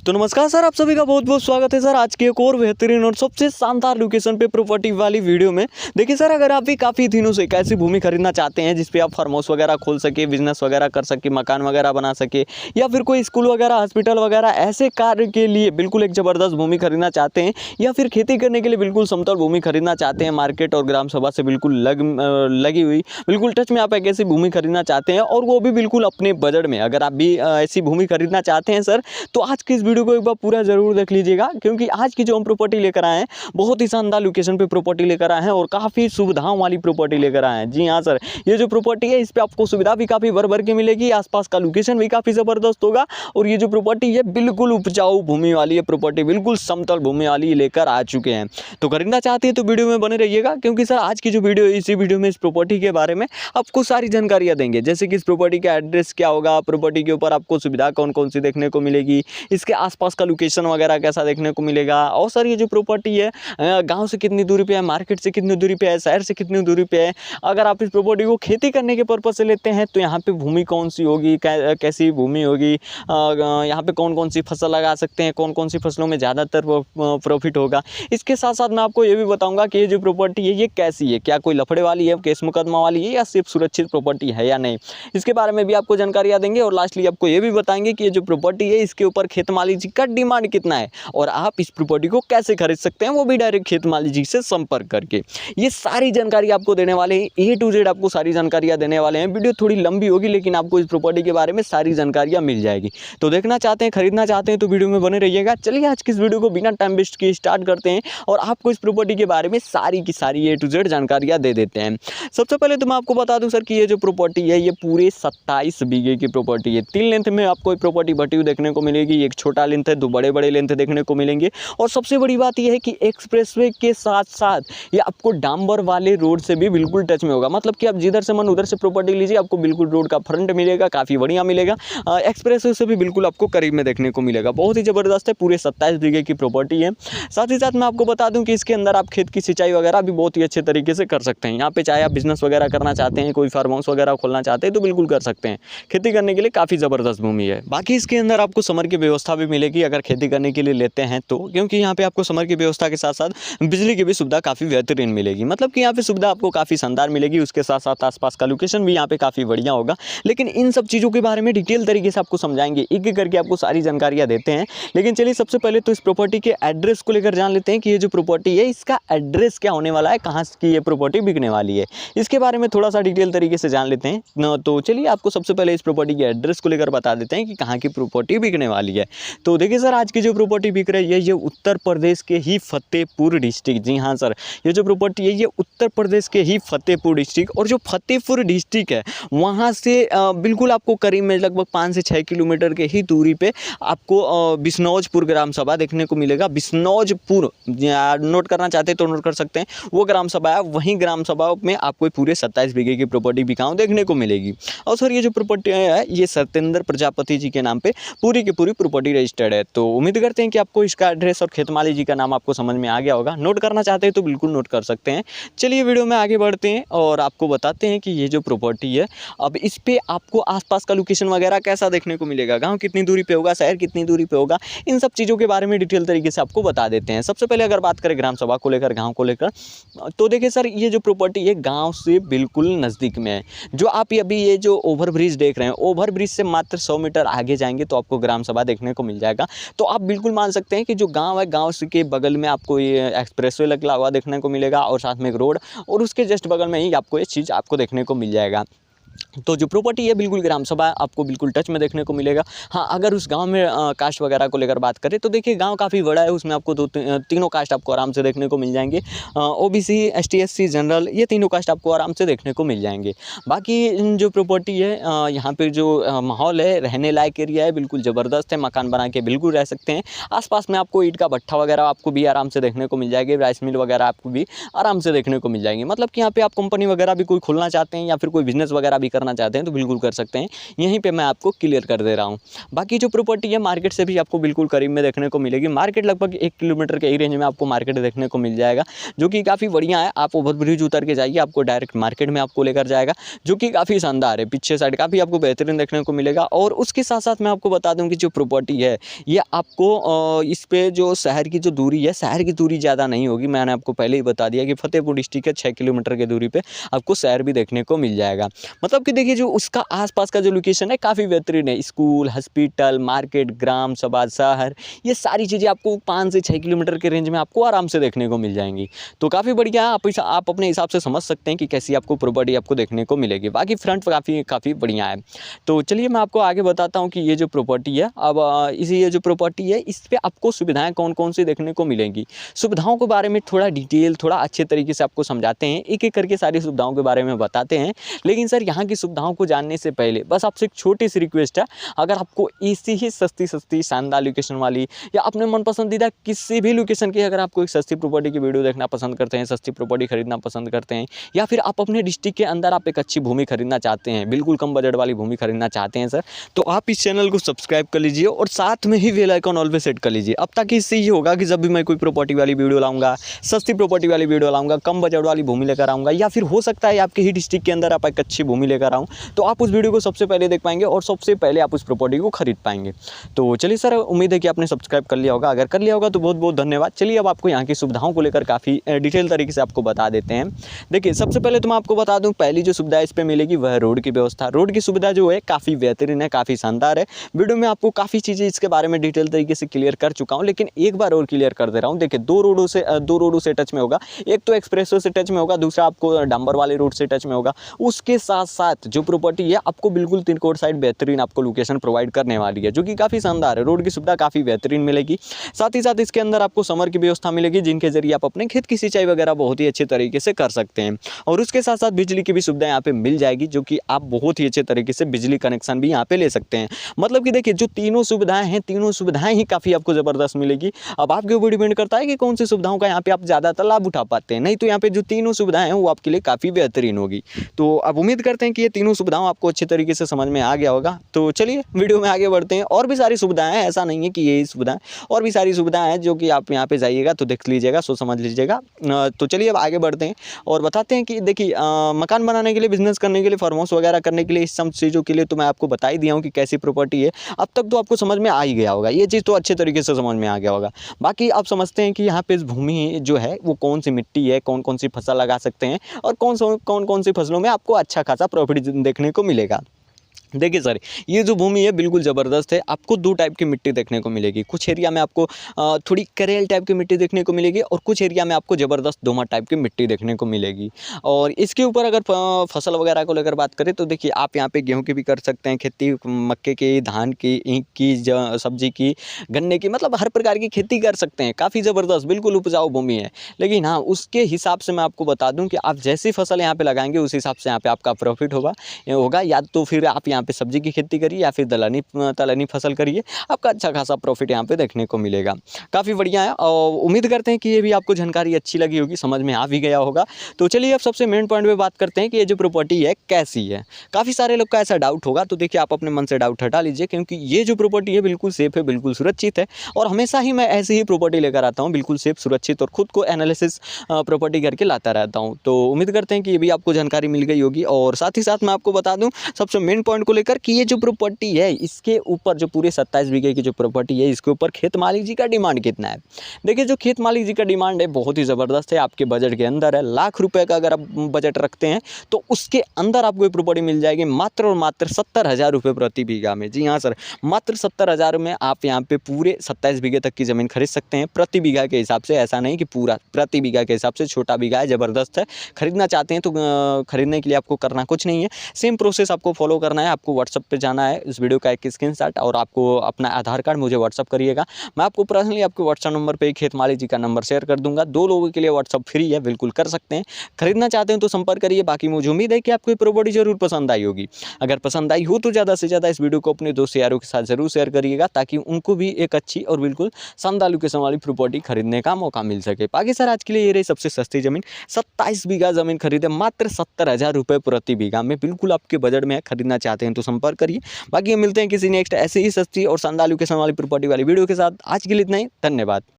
तो नमस्कार सर, आप सभी का बहुत बहुत स्वागत है सर आज की एक और बेहतरीन और सबसे शानदार लोकेशन पे प्रॉपर्टी वाली वीडियो में। देखिए सर, अगर आप भी काफ़ी दिनों से एक ऐसी भूमि खरीदना चाहते हैं जिस पे आप फार्म हाउस वगैरह खोल सके, बिजनेस वगैरह कर सके, मकान वगैरह बना सके, या फिर कोई स्कूल वगैरह, हॉस्पिटल वगैरह ऐसे कार्य के लिए बिल्कुल एक ज़बरदस्त भूमि खरीदना चाहते हैं, या फिर खेती करने के लिए बिल्कुल समतल भूमि खरीदना चाहते हैं, मार्केट और ग्राम सभा से बिल्कुल लगी हुई, बिल्कुल टच में आप एक ऐसी भूमि खरीदना चाहते हैं और वो भी बिल्कुल अपने बजट में, अगर आप भी ऐसी भूमि खरीदना चाहते हैं सर, तो आज की इस वीडियो को एक बार पूरा जरूर देख लीजिएगा, क्योंकि आज की जो हम प्रॉपर्टी लेकर आए हैं बहुत ही शानदार लोकेशन पे प्रॉपर्टी लेकर आए हैं और काफ़ी सुविधाओं वाली प्रॉपर्टी लेकर आए हैं। जी हाँ सर, ये जो प्रॉपर्टी है इस पे आपको सुविधा भी काफ़ी भर भर के मिलेगी, आसपास का लोकेशन भी काफ़ी ज़बरदस्त होगा और ये जो प्रॉपर्टी है बिल्कुल उपजाऊ भूमि वाली है प्रॉपर्टी, बिल्कुल समतल भूमि वाली लेकर आ चुके हैं। तो खरीदना चाहते हैं तो वीडियो में बने रहिएगा, क्योंकि सर आज की जो वीडियो है इसी वीडियो में इस प्रॉपर्टी के बारे में आपको सारी जानकारियाँ देंगे, जैसे कि इस प्रॉपर्टी का एड्रेस क्या होगा, प्रॉपर्टी के ऊपर आपको सुविधा कौन कौन सी देखने को मिलेगी, इसके आसपास का लोकेशन वगैरह कैसा देखने को मिलेगा, और सर ये जो प्रॉपर्टी है गांव से कितनी दूरी पे है, मार्केट से कितनी दूरी पे है, शहर से कितनी दूरी पे है। अगर आप इस प्रॉपर्टी को खेती करने के पर्पज से लेते हैं तो यहाँ पे भूमि कौन सी होगी, कैसी भूमि होगी, यहाँ पे कौन कौन सी फसल लगा सकते हैं, कौन कौन सी फसलों में ज़्यादातर प्रॉफिट होगा। इसके साथ साथ मैं आपको ये भी बताऊँगा कि ये जो प्रॉपर्टी है ये कैसी है, क्या कोई लफड़े वाली है, केस मुकदमा वाली है, या सिर्फ सुरक्षित प्रॉपर्टी है या नहीं, इसके बारे में भी आपको जानकारियाँ देंगे। और लास्टली आपको ये भी बताएंगे कि ये जो प्रॉपर्टी है इसके ऊपर खेत मालिक जी का डिमांड कितना है और आप इस प्रॉपर्टी को कैसे खरीद सकते हैं, वो भी डायरेक्ट खेत मालिक जी से संपर्क करके। ये सारी जानकारी आपको देने वाले हैं, ए टू जेड आपको सारी जानकारियाँ देने वाले हैं। वीडियो थोड़ी लंबी होगी लेकिन आपको इस प्रॉपर्टी के बारे में सारी जानकारियाँ मिल जाएगी। तो देखना चाहते हैं, खरीदना चाहते हैं तो वीडियो में बने रहिएगा। चलिए आज की इस वीडियो को बिना टाइम वेस्ट किए स्टार्ट करते हैं और आपको इस प्रॉपर्टी के बारे में सारी की सारी ए टू जेड जानकारियाँ दे देते हैं। सबसे पहले तो मैं आपको बता दूं सर कि ये जो प्रॉपर्टी है ये पूरे 27 बीघे की प्रॉपर्टी है। 3 लेंथ में आपको प्रॉपर्टी बटी हुई देखने को मिलेगी, एक छोटा लेंथ है, 2 बड़े बड़े लेंथ देखने को मिलेंगे। और सबसे बड़ी बात यह है कि एक्सप्रेसवे के साथ साथ ये आपको डांबर वाले रोड से भी बिल्कुल टच में होगा, मतलब कि आप जिधर से मन उधर से प्रॉपर्टी लीजिए, आपको बिल्कुल रोड का फ्रंट मिलेगा, काफ़ी बढ़िया मिलेगा। एक्सप्रेसवे से भी बिल्कुल आपको करीब में देखने को मिलेगा, बहुत ही ज़बरदस्त है। पूरे 27 बीघे की प्रॉपर्टी है। साथ ही साथ मैं आपको बता दूं कि इसके अंदर आप खेत की सिंचाई वगैरह भी बहुत ही अच्छे तरीके से कर सकते हैं। यहाँ पे चाहे आप बिजनेस वगैरह करना चाहते हैं, कोई फार्म हाउस वगैरह खोलना चाहते हैं तो बिल्कुल कर सकते हैं। खेती करने के लिए काफ़ी ज़बरदस्त भूमि है। बाकी इसके अंदर आपको समर की व्यवस्था भी मिलेगी अगर खेती करने के लिए लेते हैं तो, क्योंकि यहाँ पे आपको समर की व्यवस्था के साथ साथ बिजली की भी सुविधा काफ़ी बेहतरीन मिलेगी, मतलब कि यहाँ पे सुविधा आपको काफ़ी शानदार मिलेगी। उसके साथ साथ आसपास का लोकेशन भी यहाँ पे काफ़ी बढ़िया होगा। लेकिन इन सब चीज़ों के बारे में डिटेल तरीके से आपको समझाएंगे, एक एक करके आपको सारी जानकारियाँ देते हैं। लेकिन चलिए सबसे पहले तो इस प्रॉपर्टी के एड्रेस को लेकर जान लेते हैं कि ये जो प्रॉपर्टी है इसका एड्रेस क्या होने वाला है, कहाँ की ये प्रॉपर्टी बिकने वाली है, इसके बारे में थोड़ा सा डिटेल तरीके से जान लेते हैं। तो चलिए आपको सबसे पहले इस प्रॉपर्टी के एड्रेस को लेकर बता देते हैं कि कहाँ की प्रॉपर्टी बिकने वाली है। तो देखिए सर, आज की जो प्रॉपर्टी बिक रही है ये उत्तर प्रदेश के ही फतेहपुर डिस्ट्रिक्ट, जी हाँ सर, ये जो प्रॉपर्टी है ये उत्तर प्रदेश के ही फतेहपुर डिस्ट्रिक्ट, और जो फतेहपुर डिस्ट्रिक्ट है वहाँ से बिल्कुल आपको करीब में लगभग 5 से 6 किलोमीटर के ही दूरी पे आपको बिश्नौजपुर ग्राम सभा देखने को मिलेगा। बिश्नौजपुर नोट करना चाहते हैं तो नोट कर सकते हैं, वो ग्राम सभा है, वहीं ग्राम सभा में आपको पूरे 27 बीघे की प्रॉपर्टी बिकाऊ देखने को मिलेगी। और सर ये जो प्रॉपर्टी है ये सत्येंद्र प्रजापति जी के नाम पे पूरी की पूरी प्रॉपर्टी रजिस्टर्ड है। तो उम्मीद करते हैं कि आपको इसका एड्रेस और खेत मालिक जी का नाम आपको समझ में आ गया होगा। नोट करना चाहते हैं तो बिल्कुल नोट कर सकते हैं। चलिए वीडियो में आगे बढ़ते हैं और आपको बताते हैं कि ये जो प्रॉपर्टी है अब इस पे आपको आसपास का लोकेशन वगैरह कैसा देखने को मिलेगा, गाँव कितनी दूरी पे होगा, शहर कितनी दूरी पे होगा, इन सब चीज़ों के बारे में डिटेल तरीके से आपको बता देते हैं। सबसे पहले अगर बात करें ग्राम सभा को लेकर, गाँव को लेकर, तो देखिए सर ये जो प्रॉपर्टी है गाँव से बिल्कुल नज़दीक में है। जो आप अभी ये जो ओवरब्रिज देख रहे हैं, ओवरब्रिज से मात्र 100 मीटर आगे जाएंगे तो आपको ग्राम सभा देखने को मिल जाएगा। तो आप बिल्कुल मान सकते हैं कि जो गांव है, गांव के बगल में आपको ये एक्सप्रेसवे लगा हुआ देखने को मिलेगा और साथ में एक रोड, और उसके जस्ट बगल में ही आपको ये चीज़ आपको देखने को मिल जाएगा। तो जो प्रॉपर्टी है बिल्कुल ग्राम सभा आपको बिल्कुल टच में देखने को मिलेगा। हाँ, अगर उस गांव में कास्ट वगैरह को लेकर बात करें तो देखिए गांव काफ़ी बड़ा है, उसमें आपको तीनों कास्ट आपको आराम से देखने को मिल जाएंगे। ओबीसी, एसटी, एससी, जनरल, ये तीनों कास्ट आपको आराम से देखने को मिल जाएंगे। बाकी जो प्रॉपर्टी है यहाँ पर जो माहौल है, रहने लायक एरिया है, बिल्कुल ज़बरदस्त है, मकान बना के बिल्कुल रह सकते हैं। आसपास में आपको ईंट का भट्ठा वगैरह आपको भी आराम से देखने को मिल जाएगी, राइस मिल वगैरह आपको भी आराम से देखने को मिल जाएंगे। मतलब कि यहाँ पे आप कंपनी वगैरह भी कोई खोलना चाहते हैं या फिर कोई बिजनेस वगैरह भी भी करना चाहते हैं तो बिल्कुल कर सकते हैं, यहीं पे मैं आपको क्लियर कर दे रहा हूँ। बाकी जो प्रॉपर्टी है मार्केट से भी आपको बिल्कुल करीब में देखने को मिलेगी। मार्केट लगभग 1 किलोमीटर के ही रेंज में आपको मार्केट देखने को मिल जाएगा, जो कि काफ़ी बढ़िया है। आप ओवरब्रिज उतर के जाइए, आपको डायरेक्ट मार्केट में आपको लेकर जाएगा, जो कि काफ़ी शानदार है। पीछे साइड काफ़ी आपको बेहतरीन देखने को मिलेगा। और उसके साथ साथ मैं आपको बता दूँ कि जो प्रॉपर्टी है ये आपको इस पे जो शहर की जो दूरी है, शहर की दूरी ज़्यादा नहीं होगी। मैंने आपको पहले ही बता दिया कि फतेहपुर डिस्ट्रिक्ट के 6 किलोमीटर की दूरी पे आपको शहर भी देखने को मिल जाएगा। मतलब कि देखिए जो उसका आसपास का जो लोकेशन है काफ़ी बेहतरीन है। स्कूल, हॉस्पिटल, मार्केट, ग्राम सभा, शहर, ये सारी चीज़ें आपको 5 से 6 किलोमीटर के रेंज में आपको आराम से देखने को मिल जाएंगी। तो काफ़ी बढ़िया, आप अपने हिसाब से समझ सकते हैं कि कैसी आपको प्रॉपर्टी आपको देखने को मिलेगी। बाकी फ्रंट काफ़ी बढ़िया है। तो चलिए मैं आपको आगे बताता हूँ कि ये जो प्रॉपर्टी है, अब ये जो प्रॉपर्टी है इस पर आपको सुविधाएँ कौन कौन सी देखने को मिलेंगी। सुविधाओं के बारे में थोड़ा डिटेल, थोड़ा अच्छे तरीके से आपको समझाते हैं, एक एक करके सारी सुविधाओं के बारे में बताते हैं। लेकिन सर यहाँ की सुविधाओं को जानने से पहले बस आपसे एक छोटी सी रिक्वेस्ट है, अगर आपको ऐसी ही सस्ती शानदार लोकेशन वाली या अपने मन पसंदीदा किसी भी लोकेशन की, अगर आपको एक सस्ती प्रॉपर्टी की वीडियो देखना पसंद करते हैं, सस्ती प्रॉपर्टी खरीदना पसंद करते हैं, या फिर आप अपने डिस्ट्रिक्ट के अंदर आप एक अच्छी भूमि खरीदना चाहते हैं, बिल्कुल कम बजट वाली भूमि खरीदना चाहते हैं सर, तो आप इस चैनल को सब्सक्राइब कर लीजिए और साथ में ही बेल आइकन ऑल पे सेट कर लीजिए। अब तक इससे ये होगा कि जब भी मैं कोई प्रॉपर्टी वाली वीडियो लाऊंगा, सस्ती प्रॉपर्टी वाली वीडियो लाऊंगा, कम बजट वाली भूमि लेकर आऊँगा, या फिर हो सकता है आपके ही डिस्ट्रिक्ट के अंदर आप एक अच्छी भूमि लेकर आऊँ, तो आप उस वीडियो को सबसे पहले देख पाएंगे और सबसे पहले आप उस प्रॉपर्टी को खरीद पाएंगे। तो चलिए सर, उम्मीद है कि आपने सब्सक्राइब कर लिया होगा। अगर कर लिया होगा तो बहुत बहुत धन्यवाद। चलिए अब आपको यहाँ की सुविधाओं को लेकर काफ़ी डिटेल तरीके से आपको बता देते हैं। देखिए सबसे पहले तो मैं आपको बता दूँ, पहली जो सुविधा इस पर मिलेगी वह रोड की व्यवस्था। रोड की सुविधा जो है काफ़ी बेहतरीन है, काफ़ी शानदार है। वीडियो में आपको काफ़ी चीज़ें इसके बारे में डिटेल तरीके से क्लियर कर चुका हूँ, लेकिन एक बार और क्लियर कर दे रहा हूँ। देखिए दो रोडों से टच में होगा, एक तो एक्सप्रेसवे से टच में होगा, दूसरा आपको डांबर वाले रोड से टच में होगा। उसके साथ साथ जो प्रॉपर्टी है आपको बिल्कुल तिनकोट साइड बेहतरीन आपको लोकेशन प्रोवाइड करने वाली है, जो कि काफ़ी शानदार है। रोड की सुविधा काफ़ी बेहतरीन मिलेगी। साथ ही साथ इसके अंदर आपको समर की व्यवस्था मिलेगी, जिनके जरिए आप अपने खेत की सिंचाई वगैरह बहुत ही अच्छे तरीके से कर सकते हैं। और उसके साथ साथ बिजली की भी सुविधा यहाँ पे मिल जाएगी, जो कि आप बहुत ही अच्छे तरीके से बिजली कनेक्शन भी यहाँ पे ले सकते हैं। मतलब कि देखिए जो तीनों सुविधाएं हैं, तीनों सुविधाएं ही काफ़ी आपको ज़बरदस्त मिलेगी। अब आपके ऊपर डिपेंड करता है कि कौन सी सुविधाओं का यहाँ पे आप ज़्यादातर लाभ उठा पाते हैं। नहीं तो यहाँ पे जो तीनों सुविधाएं हैं वो आपके लिए काफ़ी बेहतरीन होगी। तो अब उम्मीद करते हैं कि ये तीनों सुविधाओं आपको अच्छे तरीके से समझ में आ गया होगा। तो चलिए वीडियो में आगे बढ़ते हैं। और भी सारी सुविधाएं हैं, ऐसा नहीं है कि यही सुविधाएं, और भी सारी सुविधाएं हैं जो कि आप यहाँ पे जाइएगा तो देख लीजिएगा, सोच समझ लीजिएगा। तो चलिए अब आगे बढ़ते हैं और बताते हैं कि देखिए मकान बनाने के लिए, बिजनेस करने के लिए, फार्म हाउस वगैरह करने के लिए, इस सब चीज़ों के लिए तो मैं आपको बता ही दिया हूँ कि कैसी प्रॉपर्टी है। अब तक तो आपको समझ में आ ही गया होगा, ये चीज़ तो अच्छे तरीके से समझ में आ गया होगा। बाकी आप समझते हैं कि यहाँ पे भूमि जो है वो कौन सी मिट्टी है, कौन कौन सी फसल लगा सकते हैं, और कौन कौन सी फसलों में आपको अच्छा खासा प्रॉफिट देखने को मिलेगा। देखिए सर, ये जो भूमि है बिल्कुल ज़बरदस्त है। आपको दो टाइप की मिट्टी देखने को मिलेगी। कुछ एरिया में आपको थोड़ी करेल टाइप की मिट्टी देखने को मिलेगी, और कुछ एरिया में आपको ज़बरदस्त दोमट टाइप की मिट्टी देखने को मिलेगी। और इसके ऊपर अगर फसल वगैरह को लेकर बात करें तो देखिए आप यहाँ पे गेहूं की भी कर सकते हैं खेती, मक्के की, धान की, ईख की, सब्जी की, गन्ने की, मतलब हर प्रकार की खेती कर सकते हैं। काफ़ी ज़बरदस्त बिल्कुल उपजाऊ भूमि है। लेकिन हाँ, उसके हिसाब से मैं आपको बता दूँ कि आप जैसी फसल यहाँ पर लगाएंगे उस हिसाब से यहाँ पर आपका प्रॉफिट होगा। या तो फिर आप यहाँ पे सब्जी की खेती करिए या फिर दलहनी फसल करिए, आपका अच्छा खासा प्रॉफिट यहाँ पे देखने को मिलेगा। काफ़ी बढ़िया है और उम्मीद करते हैं कि ये भी आपको जानकारी अच्छी लगी होगी, समझ में आ भी गया होगा। तो चलिए अब सबसे मेन पॉइंट पे बात करते हैं कि ये जो प्रॉपर्टी है कैसी है। काफ़ी सारे लोग का ऐसा डाउट होगा, तो देखिए आप अपने मन से डाउट हटा लीजिए, क्योंकि ये जो प्रॉपर्टी है बिल्कुल सेफ है, बिल्कुल सुरक्षित है। और हमेशा ही मैं ऐसी ही प्रॉपर्टी लेकर आता हूँ, बिल्कुल सेफ, सुरक्षित, और खुद को एनालिसिस प्रॉपर्टी करके लाता रहता हूँ। तो उम्मीद करते हैं कि ये भी आपको जानकारी मिल गई होगी। और साथ ही साथ मैं आपको बता दूँ सबसे मेन पॉइंट को लेकर कि ये जो प्रॉपर्टी है इसके ऊपर जो पूरे 27 बीघे की जो प्रॉपर्टी है इसके ऊपर खेत मालिक जी का डिमांड कितना है। देखिए जो खेत मालिक जी का डिमांड है बहुत ही ज़बरदस्त है, आपके बजट के अंदर है। लाख रुपए का अगर आप बजट रखते हैं तो उसके अंदर आपको ये प्रॉपर्टी मिल जाएगी मात्र और मात्र 70,000 रुपये प्रति बीघा में। जी हाँ सर, मात्र 70,000 में आप यहाँ पे पूरे 27 बीघे तक की ज़मीन खरीद सकते हैं प्रति बीघा के हिसाब से। ऐसा नहीं कि पूरा, प्रति बीघा के हिसाब से। छोटा बीघा है, ज़बरदस्त है। खरीदना चाहते हैं तो खरीदने के लिए आपको करना कुछ नहीं है, सेम प्रोसेस आपको फॉलो करना है। आपको व्हाट्सअप पे जाना है, इस वीडियो का एक स्क्रीनशॉट और आपको अपना आधार कार्ड मुझे व्हाट्सअप करिएगा। मैं आपको पर्सनली आपके व्हाट्सअप नंबर पे खेत माली जी का नंबर शेयर कर दूंगा। 2 लोगों के लिए व्हाट्सअप फ्री है, बिल्कुल कर सकते हैं। खरीदना चाहते हैं तो संपर्क करिए। बाकी मुझे उम्मीद है कि आपको ये प्रॉपर्टी जरूर पसंद आई होगी। अगर पसंद आई हो तो ज़्यादा से ज़्यादा इस वीडियो को अपने दोस्त यारों के साथ जरूर शेयर करिएगा, ताकि उनको भी एक अच्छी और बिल्कुल शानदार लोकेशन वाली प्रॉपर्टी खरीदने का मौका मिल सके। बाकी सर आज के लिए ये रही सबसे सस्ती जमीन, 27 बीघा जमीन खरीदे मात्र 70,000 रुपये प्रति बीघा में, बिल्कुल आपके बजट में है। खरीदना चाहते हैं तो संपर्क करिए। बाकी हम मिलते हैं किसी नेक्स्ट ऐसे ही सस्ती और शानदार लोकेशन वाली प्रॉपर्टी वाली वीडियो के साथ। आज के लिए इतना ही, धन्यवाद।